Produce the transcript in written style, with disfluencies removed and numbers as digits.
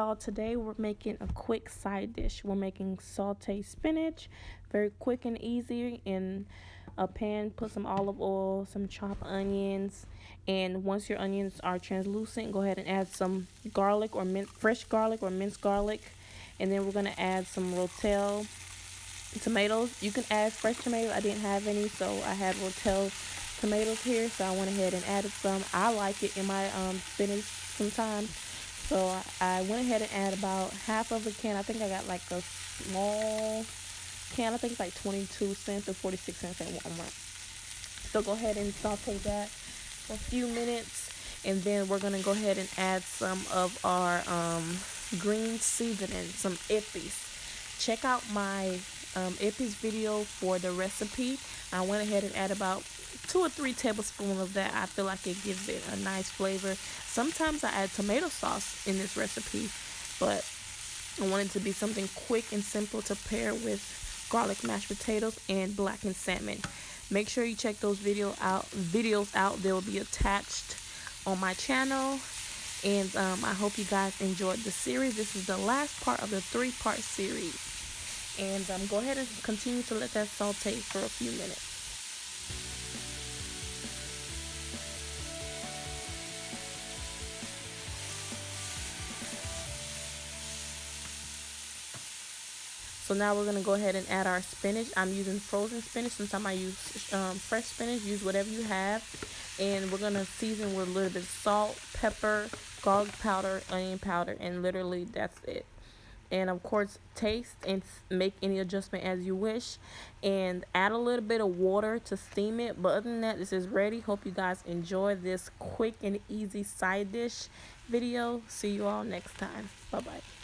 y'all, today we're making a quick side dish. We're making sauteed spinach, very quick and easy. In a pan, put some olive oil, some chopped onions, and once your onions are translucent, go ahead and add some garlic or fresh garlic or minced garlic, and then we're going to add some rotel tomatoes. You can add fresh tomatoes. I didn't have any, so I had rotel tomatoes here, so I went ahead and added some. I like it in my spinach sometimes. So I went ahead and added about half of a can. I think I got like a small can. I think it's like 22 cents or 46 cents at Walmart. So go ahead and saute that for a few minutes. And then we're going to go ahead and add some of our green seasoning, some Epis. Check out my Epis video for the recipe. I went ahead and added about 2 or 3 tablespoons of that. I feel like it gives it a nice flavor. Sometimes I add tomato sauce in this recipe, but I want it to be something quick and simple to pair with garlic mashed potatoes and blackened salmon. Make sure you check those videos out. They will be attached on my channel. And I hope you guys enjoyed the series. This is the last part of the 3-part series. And go ahead and continue to let that saute for a few minutes. So now we're going to go ahead and add our spinach. I'm using frozen spinach. Sometimes I use fresh spinach. Use whatever you have. And we're going to season with a little bit of salt, pepper, garlic powder, onion powder, and literally that's it. And of course, taste and make any adjustment as you wish. And add a little bit of water to steam it. But other than that, this is ready. Hope you guys enjoy this quick and easy side dish video. See you all next time. Bye-bye.